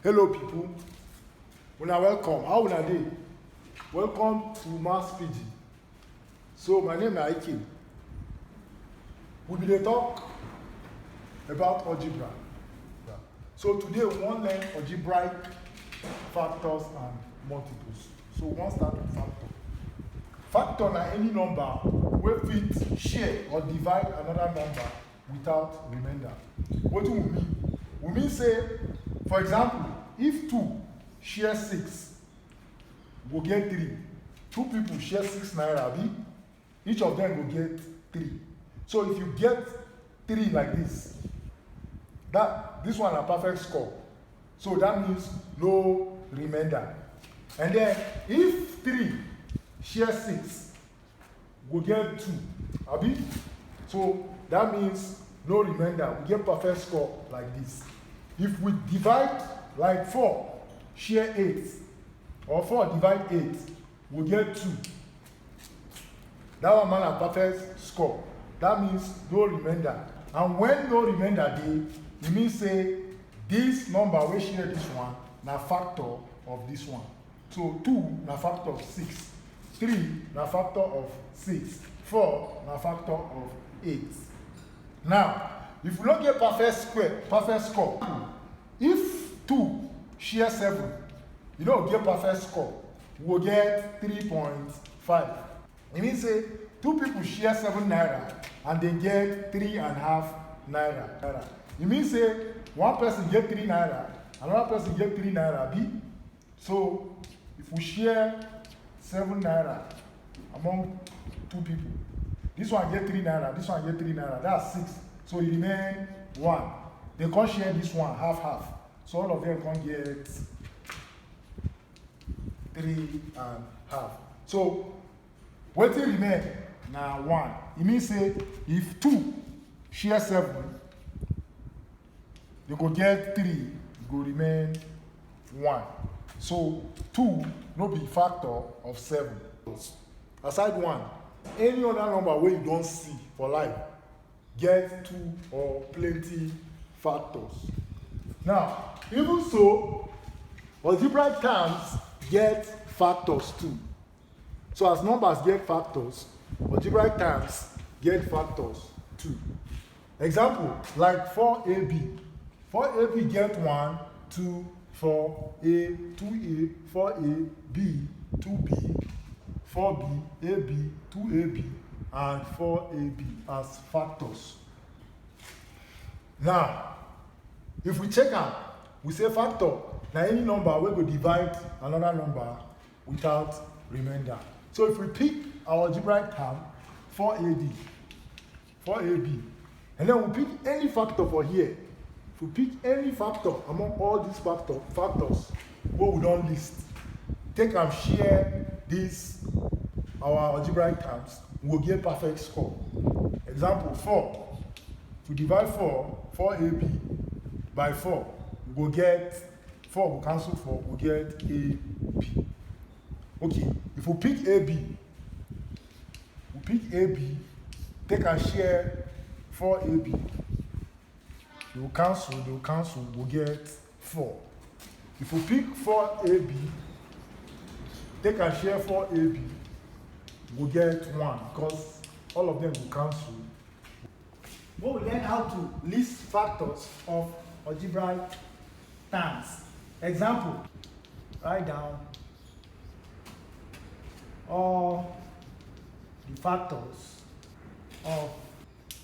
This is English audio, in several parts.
Hello people, una welcome. How una dey? Welcome to Mathz Pidgin. So my name is Ike. We will talk about algebra. So today we want to learn algebraic factors and multiples. So we want to start with factor. Factor na any number wey fit share or divide another number without remainder. What do we mean? We mean say, for example, if 2 share 6, we get 3. 2 people share 6 naira, each of them will get 3. So if you get 3 like this, this one a perfect score. So that means no remainder. And then if 3 share 6, we get 2, abi? So that means no remainder. We get perfect score like this. If we divide like 4 share 8, or 4 divide 8, we get 2. That one man a perfect score. That means no remainder. And when no remainder dey, it means say this number wey share this one na factor of this one. So 2 na factor of 6, 3 na factor of 6, 4 na factor of 8. Now, if we don't get perfect score, if 2 share 7, you don't get perfect score, we'll get 3.5. It means say 2 people share 7 naira and they get 3.5 naira. It means say one person get 3 naira, another person get 3 naira. So if we share 7 naira among 2 people, this one get 3 naira, this one get 3 naira, that's 6. So it remain 1. They can't share this one half. So all of them can get 3.5. So what will remain now 1. It means say if 2 share 7, they go get 3, it go remain 1. So 2 no be factor of 7. Aside 1, any other number where you don't see for life get 2 or plenty factors. Now, even so, algebraic terms get factors too. So as numbers get factors, algebraic terms get factors too. Example, like 4ab. 4ab get 1, 2, 4a, 2a, 4a, b, 2b, 4b, ab, 2ab, and 4ab as factors. Now, if we check out, we say factor na any number wey go divide another number without remainder. So if we pick our algebraic term 4ab, and then we pick any factor for here. If we pick any factor among all these factors wey we don list, take and share this our algebraic terms, we will get perfect score. Example 4. To divide 4ab by 4, we will get 4, we cancel 4, we get ab. Okay, if we pick ab, take and share 4ab. They will cancel, we'll get 4. If we pick 4ab, take and share 4ab, we'll get 1 because all of them will cancel. We will learn how to list factors of algebraic terms. Example, write down all the factors of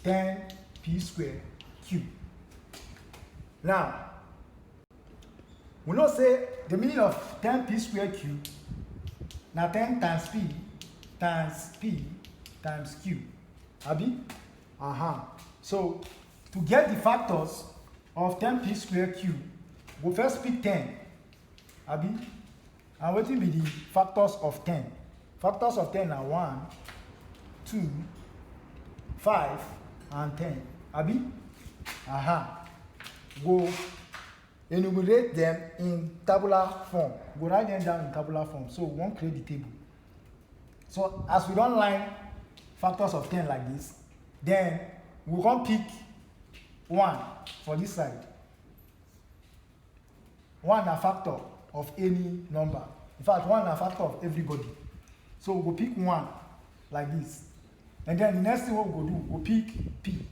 10p squared cube. Now, we know say the meaning of 10p squared cube na 10 times p times q. Abi? So, to get the factors of 10p squared cube, we first pick 10. Abi? And what will be the factors of 10? Factors of 10 are 1, 2, 5, and 10. Abi? Go enumerate them in tabular form. Go write them down in tabular form. So we won't create the table. So as we don't line factors of 10 like this, then we can pick 1 for this side. 1 na factor of any number. In fact, 1 na factor of everybody. So we go pick 1 like this. And then the next thing what we go do, we'll pick P.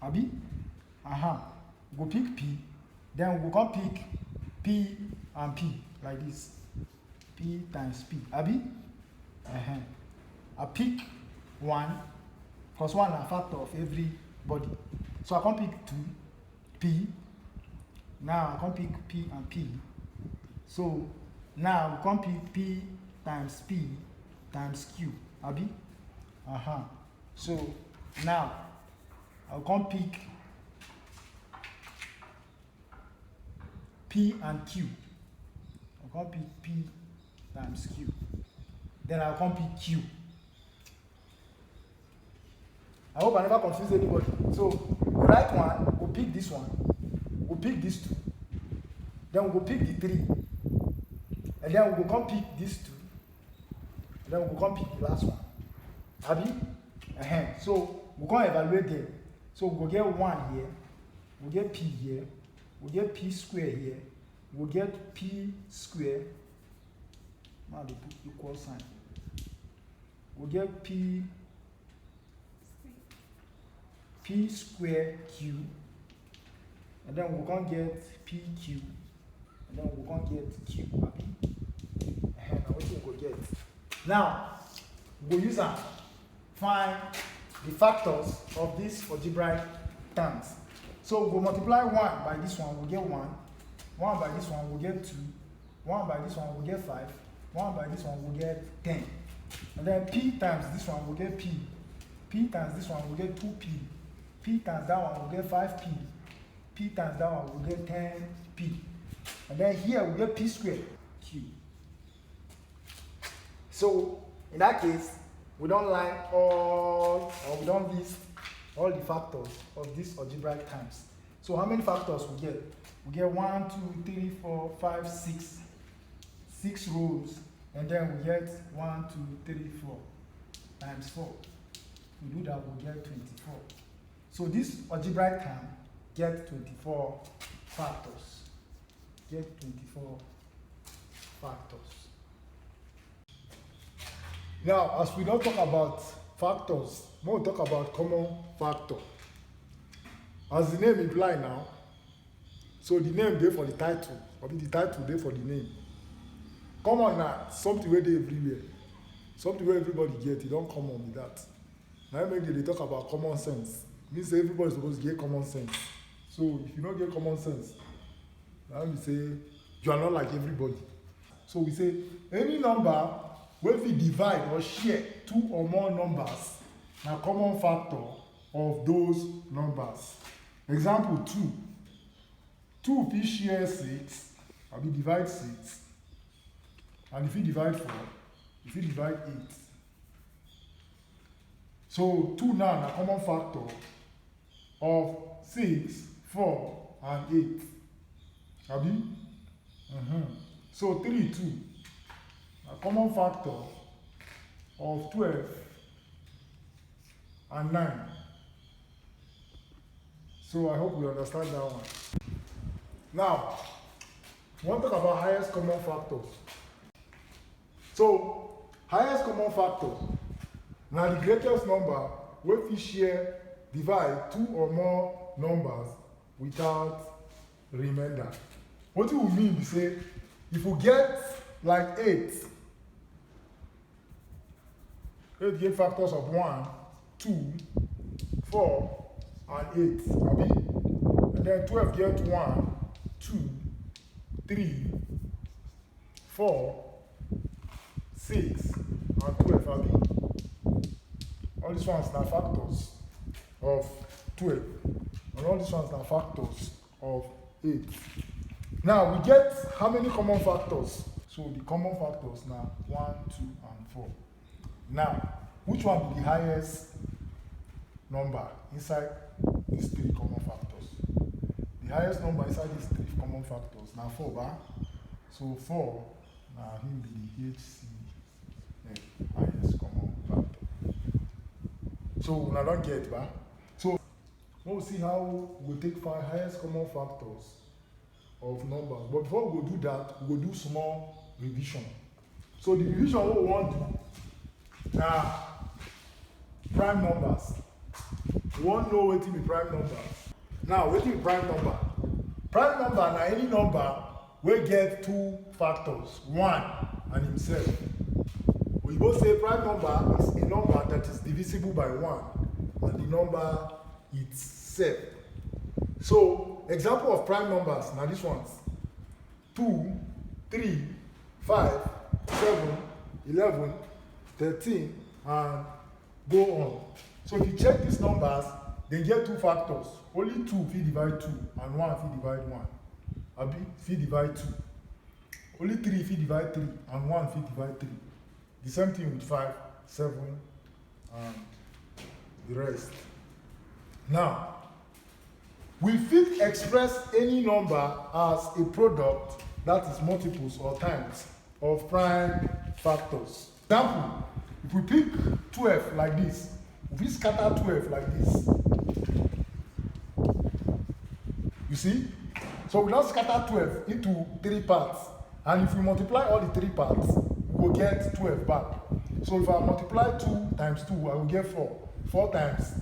Abi? We go pick P. Then we go come pick P and P like this. P times P. Abi? I pick 1 because 1 is a factor of everybody. So I can pick 2 P. Now I can pick P and P. So now we can pick P times P times Q. Abi? So now I can pick P and Q. I can pick P times Q. Then I can pick Q. I hope I never confuse anybody. So we write 1, we'll pick this one, we'll pick this 2, then we'll pick the 3, and then we'll come pick this 2, and then we'll come pick the last one. Abi? So we're going to evaluate them. So we'll get 1 here, we'll get P here, we'll get P square here, we'll get P square. Now they put equal sign. We'll get P square Q, and then we're going to get PQ, and then we're going to get Q. Now what we go get? Now we'll use that find the factors of these algebraic terms. So we'll multiply 1 by this one, we'll get 1. 1 by this one, we'll get 2. 1 by this one, we'll get 5. 1 by this one, we'll get 10. And then P times this one, we'll get P. P times this one, we'll get 2P. P times that one, we'll get 5P. P times that one, we'll get 10P. And then here, we'll get P squared Q. So, in that case, we don't line all, or we don't list all the factors of these algebraic terms. So, how many factors we get? We get 1, 2, 3, 4, 5, 6. 6 rows. And then we get 1, 2, 3, 4 times 4. We do that, we get 24. So this algebraic term get 24 factors. Get 24 factors. Now, as we don't talk about factors, we'll talk about common factor. As the name implies now, so the name there for the title, or the title there for the name. Common now, something where they everywhere. Something where everybody get, you don't come on with that. Now maybe they talk about common sense. It means everybody's supposed to get common sense. So if you don't get common sense, now we say you are not like everybody. So we say any number where we divide or share 2 or more numbers, a common factor of those numbers. Example 2. 2 if we share 6, and we divide 6. And if we divide 4, if we divide 8. So 2 now a common factor of 6, 4, and 8. Abi? So 3, 2. A common factor of 12 and 9. So I hope we understand that one. Now, we want to talk about highest common factors. So, highest common factor. Now the greatest number where we share, divide 2 or more numbers without remainder. What it will mean is say, if we get like 8 get factors of 1, 2, 4, and 8. Abi? And then 12 get 1, 2, 3, 4, 6, and 12. Abi? All these ones are factors of 12. And all these ones are factors of 8. Now we get how many common factors? So the common factors now 1, 2, and 4. Now, which one will be the highest number inside these 3 common factors? The highest number inside these 3 common factors now 4, ba? So 4 now him be the HCF, highest common factor. So we don't get, ba? So we'll see how we take 5 highest common factors of numbers. But before we go do that, we go do small revision. So the revision we want to do now prime numbers. We want to know what be prime numbers. Now, what is prime number? Prime number na any number wey get two factors, one and himself. We both say prime number is a number that is divisible by one and the number itself. So, example of prime numbers now these ones: 2, 3, 5, 7, 11, 13, and go on. So if you check these numbers, they get two factors. Only 2 fit divide 2 and 1 fit divide 1. Abi fit divide 2. Only 3 fit divide 3 and 1 fit divide 3. The same thing with 5, 7, and the rest. Now, we fit express any number as a product that is multiples or times of prime factors. Example, if we pick 12 like this, if we scatter 12 like this, you see? So we now scatter 12 into 3 parts, and if we multiply all the 3 parts, we will get 12 back. So if I multiply 2 times 2, I will get 4. 4 times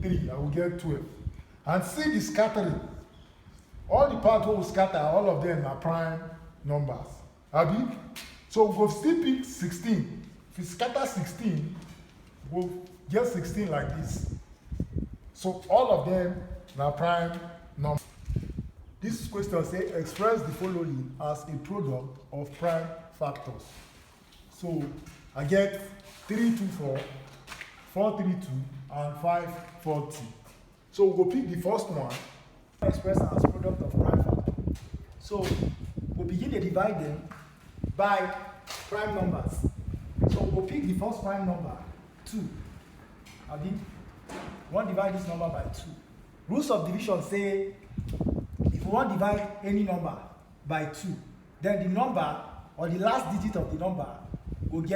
3, I will get 12. And see the scattering. All the parts we will scatter, all of them are prime numbers. Abi? So we will still pick 16. If we scatter 16, we'll get 16 like this. So all of them are prime numbers. This question says express the following as a product of prime factors. So I get 324, 432, and 540. So we'll pick the first one. Express as product of prime factors. So we'll begin to divide them by prime numbers. So we'll pick the first prime number, 2. Abi, 1 divide this number by 2. Rules of division say if we want to divide any number by 2, then the number or the last digit of the number will be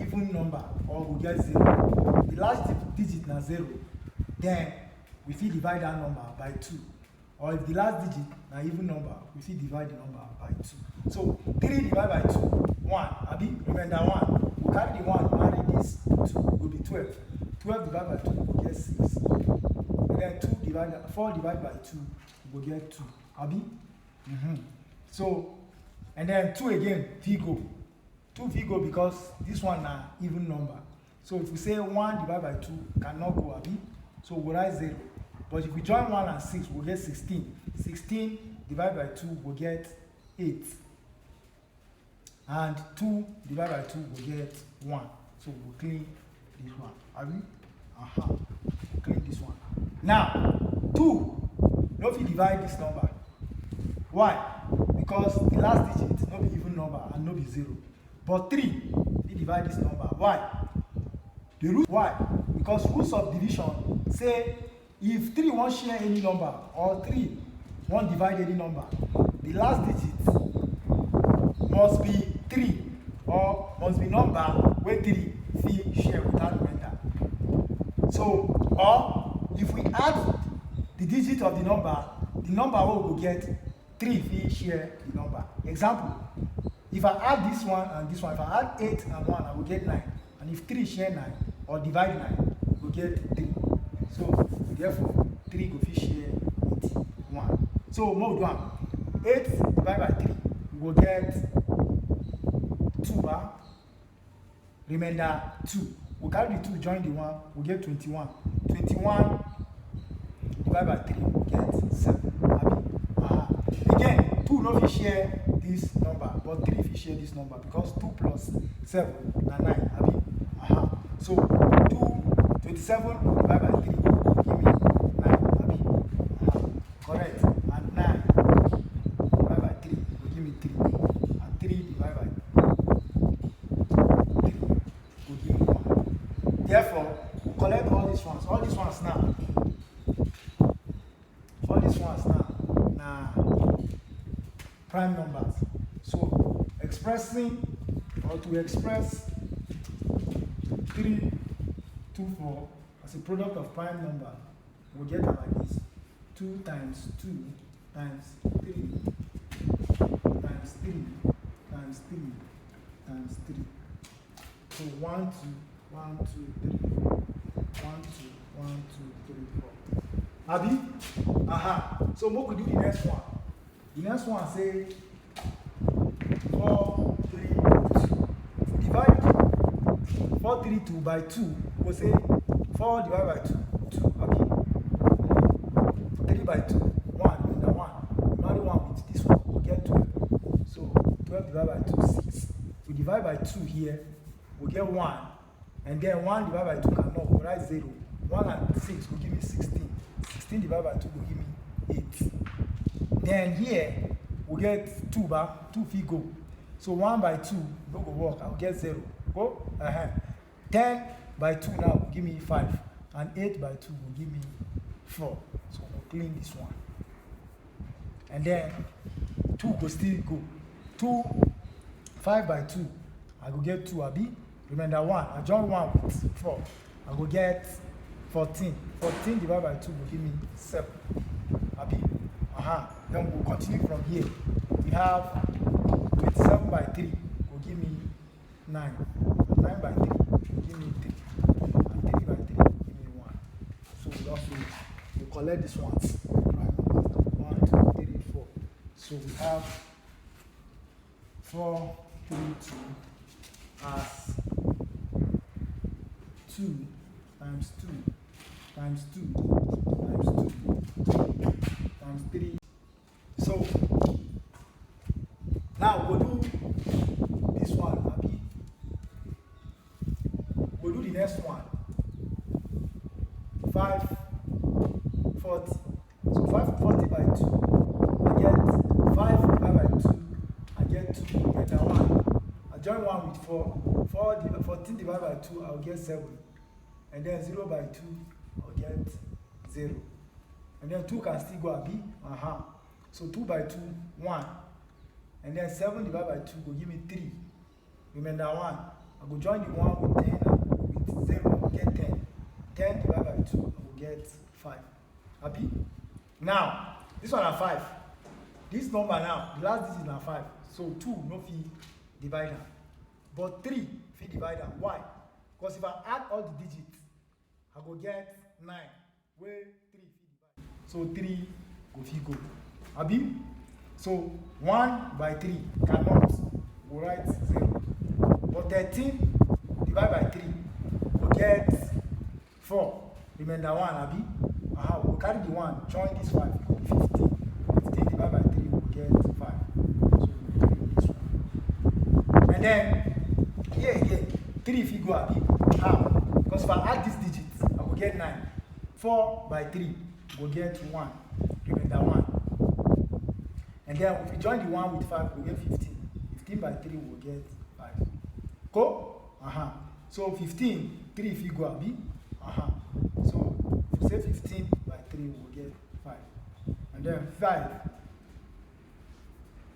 even number or will get 0. The last digit na 0, then we fit divide that number by 2. Or if the last digit na even number, we fit divide the number by 2. So 3 divided by 2, 1. Abi, remember 1. We carry the 1, marry this 2, will be 12. 12 divided by 2 will get 6. And then 4 divided by 2 will get 2. Abi? So, and then 2 again, fit go. 2 fit go because this one na even number. So if we say 1 divided by 2 cannot go, Abi? So we'll write 0. But if we join 1 and 6, we'll get 16. 16 divided by 2 will get 8. And 2 divided by 2 will get 1. So we'll clean this one. Are we? We'll clean this one. Now, 2, no fit divide this number. Why? Because the last digit is not be even number and not be 0. But 3, we divide this number. Why? The root. Why? Because rules of division say if 3 won't share any number or 3 won't divide any number, the last digit must be 3 or must be number where 3 fit share without remainder. So, or if we add the digit of the number we will get 3 fit share the number. Example, if I add this one and this one, if I add 8 and 1, I will get 9. And if 3 share 9 or divide 9, we will get 3. So therefore, 3 go fit share 1. So mode 1, 8 divided by 3, we will get 2 bar, remainder 2. We carry the 2 join the 1, we get 21. 21 divided by 3, we get 7. Again, 2 no fit share this number, but 3 fit share this number because 2 plus 7 na 9. Abi? So 27 divided by 3 give me 9. Abi? Correct. And 9 divided by 3 will give me 3. And 3 divided by 3 will give me 1. Therefore, we collect all these ones. All these ones now. Prime numbers. So expressing or to express 3, 2, 4 as a product of prime number, we'll get it like this: 2 times 2 times 3 3. So 1, 2, 1, 2, 3, 4. 1, 2, 1, 2, 3, 4. Abi? Aha. So we could do the next one. The next one say 4, 3, 2. Divide 4, 3, 2 by 2. We'll say 4 divided by 2. 2. Abi? 3 by 2. 1. And then 1. Another one with this one. We'll get 12. So 12 divided by 2, 6. We divide by 2 here. We'll get 1. And then 1 divided by 2 cannot. We'll write 0. 1 and 6 will give me 16. 16 divided by 2 will give me 8. Then here, we'll get 2 back. 2 feet go. So 1 by 2, no go work. I'll get 0. Go? 10 by 2 now will give me 5. And 8 by 2 will give me 4. So we'll clean this one. And then 2 will still go. 5 by 2, I will get 2, Abi. Remember 1, I join 1 with 4. I will get 14. 14 divided by 2 will give me 7. Abi? Then we'll continue from here. We have 27 by 3 will give me 9. 9 by 3 will give me 3. And 3 by 3 will give me 1. So we'll collect this one. Right? 1, 2, 3, 4. So we have 4, 3, 2 as 2 times 2 times 2 times 2 times 3. So now we'll do this one, Abi. We'll do the next one. 540. So 540 by 2. I get 5 divided by 2. I get 2. I get 1. I join 1 with 4. 14 divided by 2, I'll get 7. And then 0 by 2, I'll get 0. And then 2 can still go Abi. So 2 by 2, 1. And then 7 divided by 2 will give me 3. Remember 1. I will join the 1 with 10. With 0, I will get 10. 10 divided by 2, I will get 5. Abi? Now, this one are 5. This number now, the last digit is 5. So 2 no fee divider. But 3 fee divider. Why? Because if I add all the digits, I will get 9. Where 3 fee divider. So 3 go fee go. Abi? So 1 by 3 cannot. We'll write 0. But 13 divided by 3 will get 4. Remember 1, Abi? We'll carry the 1, join this 5, 15. 15 divided by 3 will get 5. So we'll do this one. And then, here again, 3 if you go Abi. How? Because if I add these digits, I will get 9. 4 by 3 will get 1. Remember 1. And then if we join the 1 with 5, we'll get 15. 15 by 3 will get 5. Go? So 15, 3 if you go Abi. So if we say 15 by 3, we'll get 5. And then 5.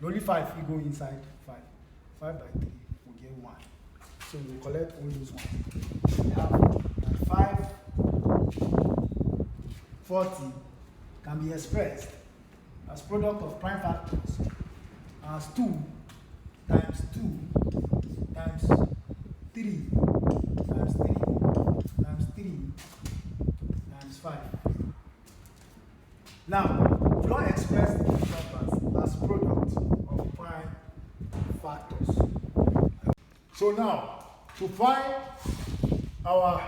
Only 5 if you go inside 5. 5 by 3, we'll get 1. So we'll collect all those ones. We have 540 can be expressed as product of prime factors as 2 times 2 times 3 times 3 times 3 times 5. Now, we don't express these numbers as product of prime factors. So now, to find our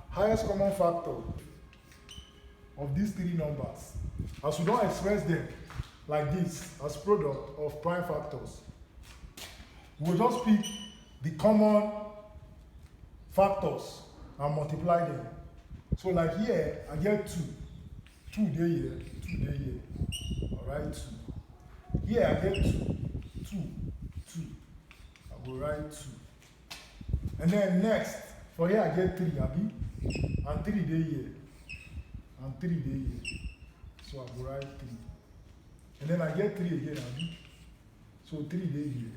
highest common factor of these 3 numbers, as we don't express them like this as product of prime factors, we'll just pick the common factors and multiply them. So like here, I get 2. 2 there here, 2 there here. Alright, 2. Here I get 2. 2. I will write 2. And then next, for here I get 3, Abi. And 3 there here. And 3 there here. So I will write 3. And then I get 3 again, Abi. So 3 there here.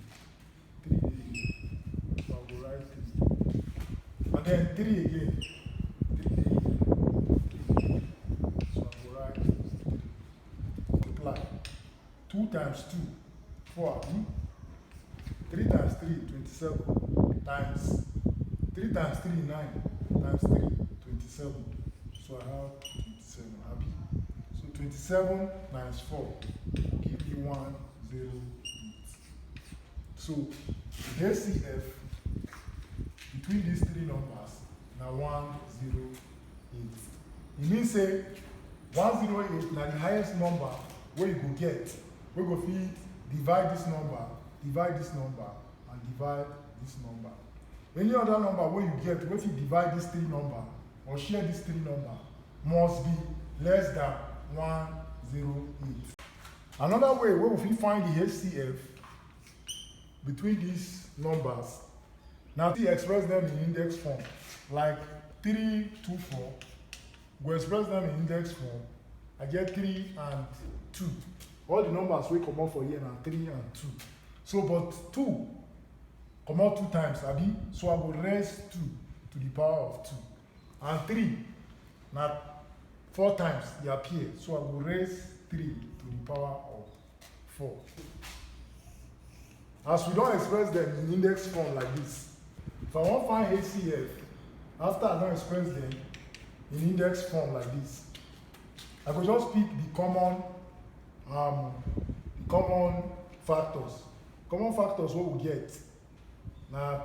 3 there here. So I will write 3. And then 3 again. 3 there here. So I will write 3. Multiply. 2 times 2, 4, Abi. 3 times 3, 27. times 3 times 3, 9, times 3, 27. So I have 27, happy. So 27 times 4 give me 108. So the HCF between these three numbers now 108. It means say 108 now the highest number where you go get. We go feed divide this number, and divide this number. Any other number where you get, if you divide these three number or share these three number, must be less than 108. Another way where we find the HCF between these numbers, now we express them in index form, like 3, 2, 4. We express them in index form. I get 3 and 2. All the numbers we come out for here now 3 and 2. So, but 2 come out 2 times, abi? So I will raise 2 to the power of 2. And 3, now 4 times they appear. So I will raise 3 to the power of 4. As we don't express them in index form like this, if I want to find HCF, after I don't express them in index form like this, I could just pick the common factors. Common factors what we get. Now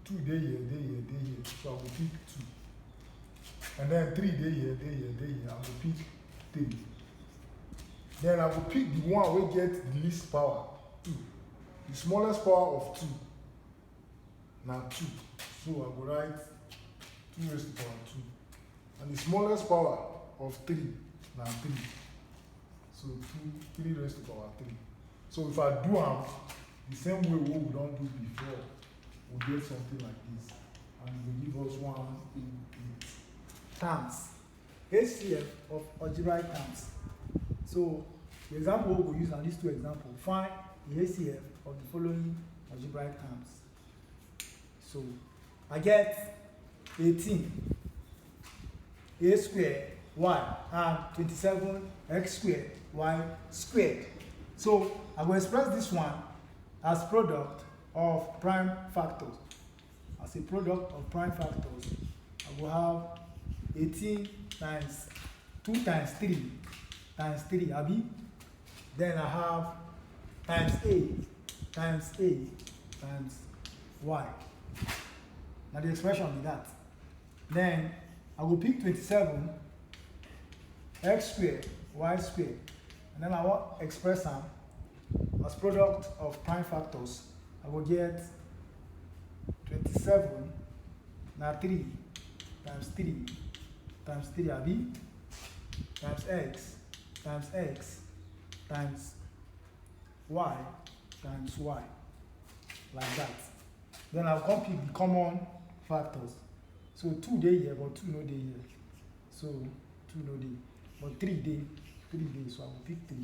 2 day here. So I will pick 2. And then 3 day here. I will pick 3. Then I will pick the one we get the least power, 2. The smallest power of 2. Now 2. So I will write 2 raised to the power 2. And the smallest power of 3. Now 3. So 3 raised to the power 3. So if I do the same way we don't do before, we'll get something like this. And it will give us 188. Terms. HCF of algebraic terms. So the example we will use on these two examples, find the HCF of the following algebraic terms. So I get 18 a squared y and 27 x squared y squared. So I will express this one as product of prime factors. As a product of prime factors, I will have 18 times 2 times 3 times 3, abi? Then I have times a times y. Now the expression is that. Then I will pick 27 x squared y squared, and then I will express them as product of prime factors. I will get 27 now 3 times 3 times 3, abi? Times x times y times y, like that. Then I'll come pick the common factors. So 2 day here, but 2 no day here. So 2 no day, but 3 day. So I will pick 3.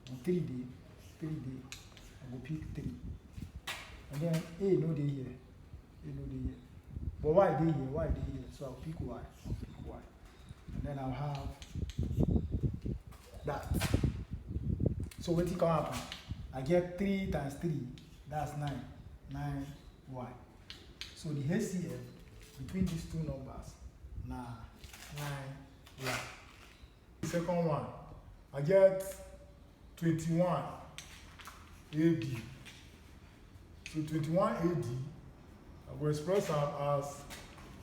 And 3 day, I will pick 3. And then a no day here, But y day here, so I'll pick y. And then I'll have that. So what will come happen? I get 3 times 3, that's 9y. So the HCF between these two numbers, 9y. The second one, I get 21 AD. So 21 AD, I will express them as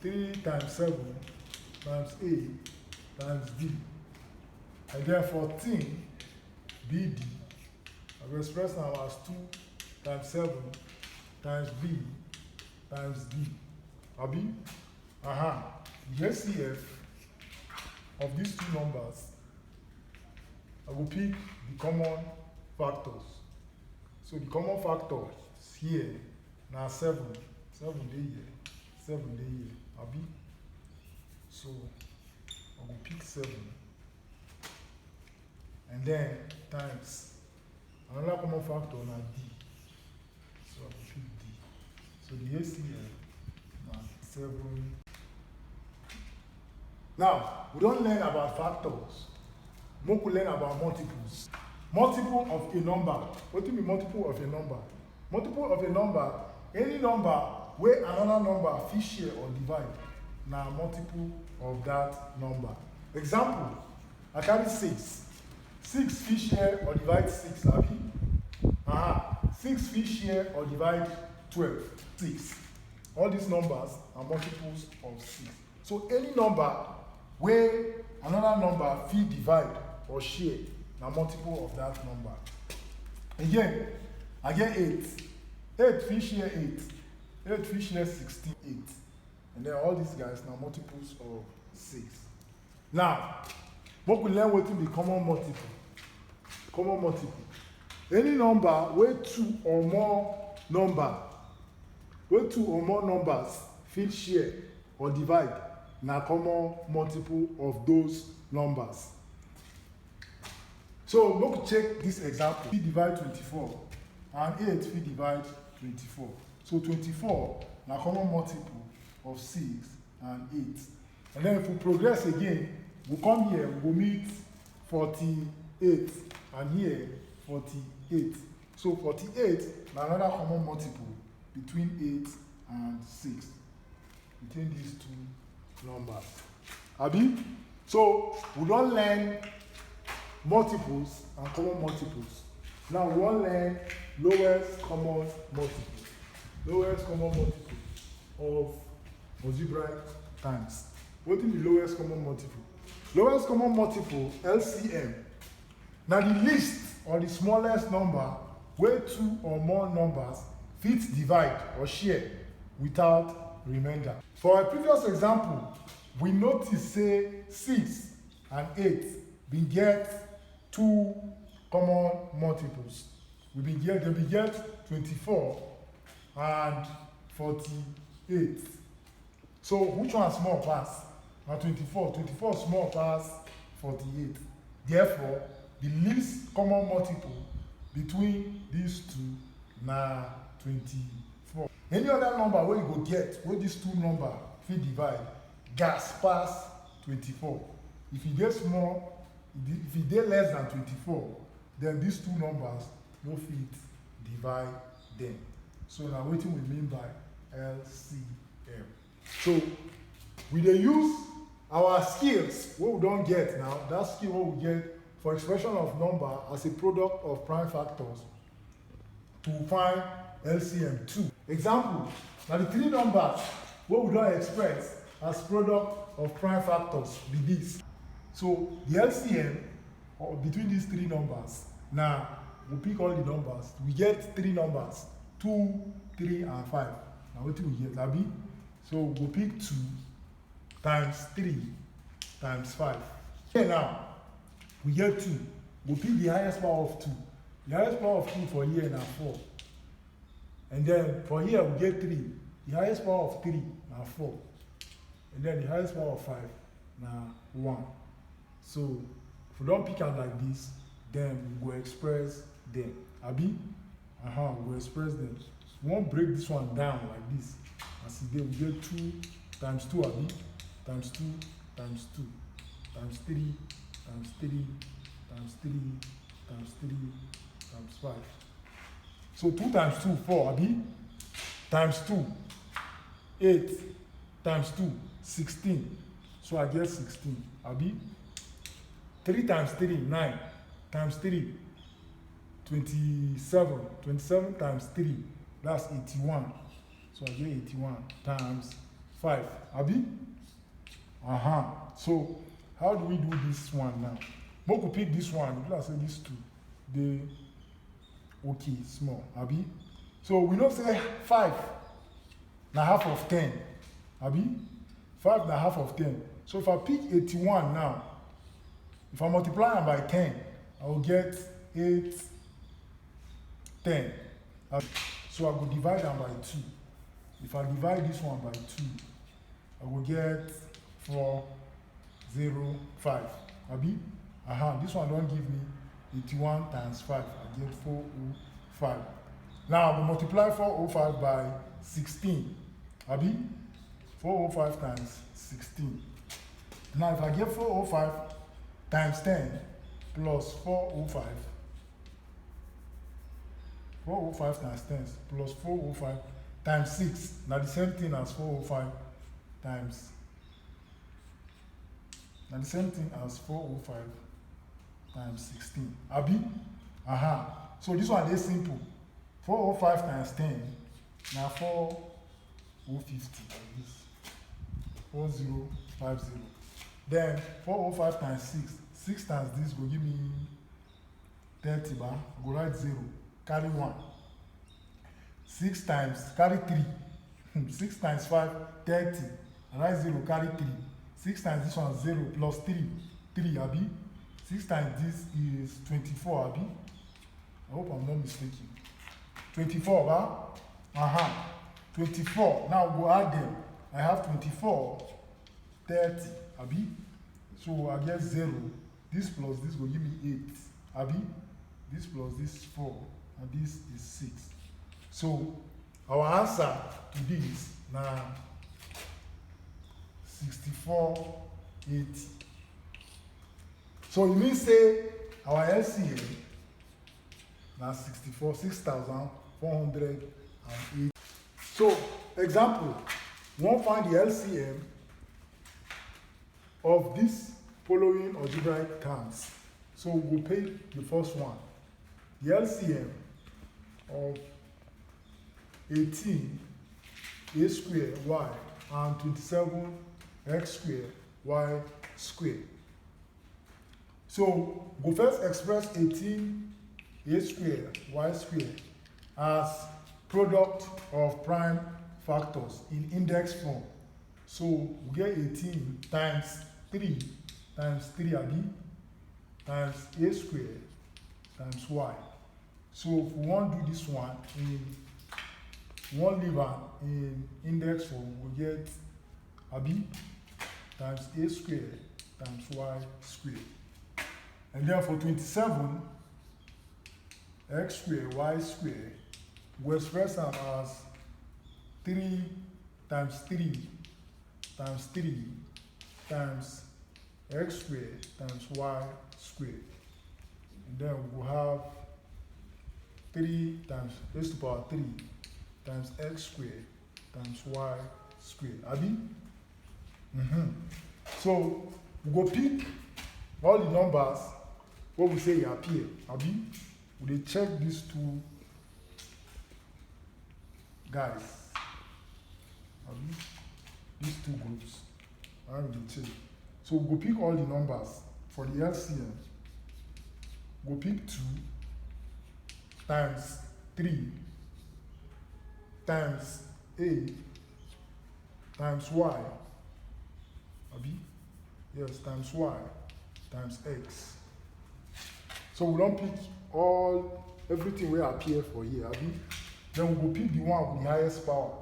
3 times 7 times A times B. I get 14 BD. I will express them as 2 times 7 times B times D. Abi? The HCF of these two numbers, I will pick the common factors. So the common factors here now 7 day here, Abi? So I will pick 7. And then times another common factor now D. So I will pick D. So the HCF now 7. Now, we don't learn about factors. We learn about multiples. Multiple of a number. What do you mean multiple of a number? Multiple of a number, any number where another number fit share or divide na multiple of that number. Example, I carry 6. 6 fit share or divide 6, abi? 6 fit share or divide 12. 6. All these numbers are multiples of 6. So any number where another number fit divide or share na multiple of that number. Again, I get 8. 8 fit share 8. 8 fit share 16. 8. And then all these guys now multiples of 6. Now, what we learn wetin be common multiple. Common multiple. Any number where two or more numbers fit share or divide na common multiple of those numbers. So make we check this example. Fit divide 24 and 8 fit divide 24. So 24 na common multiple of 6 and 8. And then if we progress again, we come here, we meet 48 and here 48. So 48 na another common multiple between 8 and 6. Between these two numbers. Abi? So we don't learn multiples and common multiples. Now we want to learn lowest common multiple. Lowest common multiple of algebraic times. What is the lowest common multiple? Lowest common multiple, LCM. Now the least or the smallest number where two or more numbers fit divide or share without remainder. For a previous example, we notice say 6 and 8 bin get two common multiples. They bin get 24 and 48. So which one small pass? Now 24. 24 small pass 48. Therefore, the least common multiple between these two na 24. Any other number where you go get, where these two numbers fit divide, gas pass 24. If e dey small, if e dey less than 24, then these two numbers no fit divide them. So now wetin we mean by LCM. So we dey use our skills wey we don get now, that skill wey we get for expression of number as a product of prime factors to find LCM 2. Example, now the three numbers wey we don express as product of prime factors be this. So the LCM between these three numbers, now we pick all the numbers. We get three numbers, 2, 3, and 5. Now what do we get, Abi? So we pick 2 times 3 times 5. Here now, we get 2. We pick the highest power of 2. The highest power of 2 for here now 4. And then for here we get 3. The highest power of 3 now 4. And then the highest power of 5 now 1. So if we don't pick out like this, then we go express them. Abi? We go express them. We won't break this one down like this. As we get 2 times 2, Abi? Times 2 times 2 times 3 times 3 times 3 times 3 times 5. So 2 times 2, 4, Abi? Times 2, 8 times 2, 16. So I get 16, Abi? 3 times 3, 9 times 3, 27. 27 times 3, that's 81. So I get 81 times 5, Abi? So how do we do this one now? But we pick this one, let's say these two. They okay, small, Abi? So we don't say 5 na half of 10, Abi? 5 na half of 10. So if I pick 81 now, if I multiply them by 10, I will get 8, 10. So I will divide them by 2. If I divide this one by 2, I will get 4, 0, 5. Abi? This one don't give me 81 times 5. I get 405. Now I will multiply 405 by 16. Abi? 405 times 16. Now if I get 405 times 10 plus 405, 405 times 10 plus 405 times 6. Now the same thing as 405 times. Now the same thing as 405 times 16. Abi? Aha. So this one is simple. 405 times 10. Now 4050 like this. 4050. Then 405 times 6. 6 times this go give me 30 bar. Go write 0. Carry 1. 6 times, carry 3. 6 times 5, 30. Write 0, carry 3. 6 times this one 0 plus 3. 3 abi. 6 times this is 24 abi. I hope I'm not mistaken. 24 ba? Aha. 24. Now go add them. I have 24, 30 abi. So I get 0. This plus this will give me 8 abi. This plus this is 4 and this is 6. So our answer to this now 6480. So it means say our LCM now 6,480. So example, we want to find the LCM of this following algebraic terms. So we'll pick the first one. The LCM of 18 a squared y and 27 x squared y squared. So we'll first express 18 a squared y squared as product of prime factors in index form. So we get 18 times 3 abi times a squared times y. So if we want to do this one in one lever in index form, we get abi times a squared times y squared. And then for 27 x squared y squared, we express them as 3 times 3 times 3 times x squared times y squared. And then we will have 3 times raised to the power 3 times x squared times y squared. Abi? So we go pick all the numbers what we say appear. Abi? We check these two guys. Abi? These two groups. And we check. So we go pick all the numbers for the LCM. We'll pick 2 times 3 times a times y. Abi? Yes, times y times x. So we don't pick everything will appear for here. Abi? Then we will pick the one with the highest power.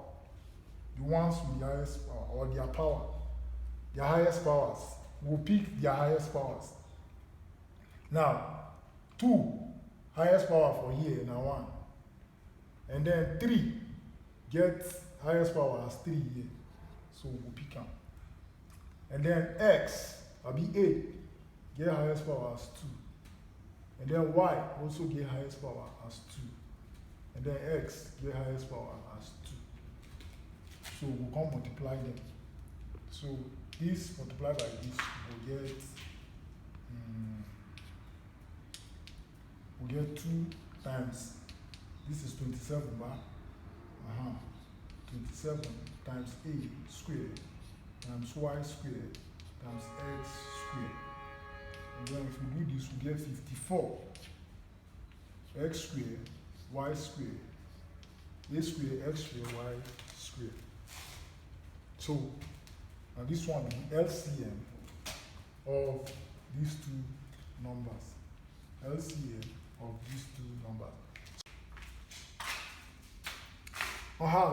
The ones with the highest power or their power. Their highest powers. We'll pick their highest powers. Now, 2 highest power for here now 1. And then 3 gets highest power as 3 here. So we'll pick them. And then x, will be 8, get highest power as 2. And then y also get highest power as 2. And then x get highest power as 2. So we'll come multiply them. So this multiplied by this will get we get 2 times, this is 27 bar, 27 times a squared times y squared times x squared. And then if we do this, we get 54 x squared y squared a squared x squared y squared. So now this one is the LCM of these two numbers. LCM of these two numbers.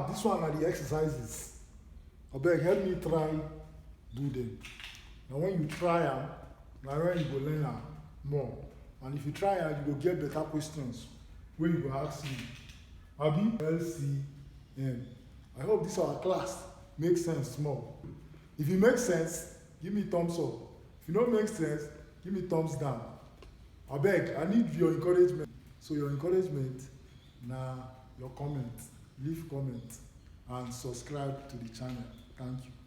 This one are the exercises. Abeg, help me try do them. Now when you try them, now when you go learn them more. And if you try them, you go get better questions where you go ask me. Abi? LCM. I hope this our class makes sense more. If it makes sense, give me thumbs up. If it don't make sense, give me thumbs down. Abeg, I need your encouragement. So your encouragement, now your comment. Leave comment. and subscribe to the channel. Thank you.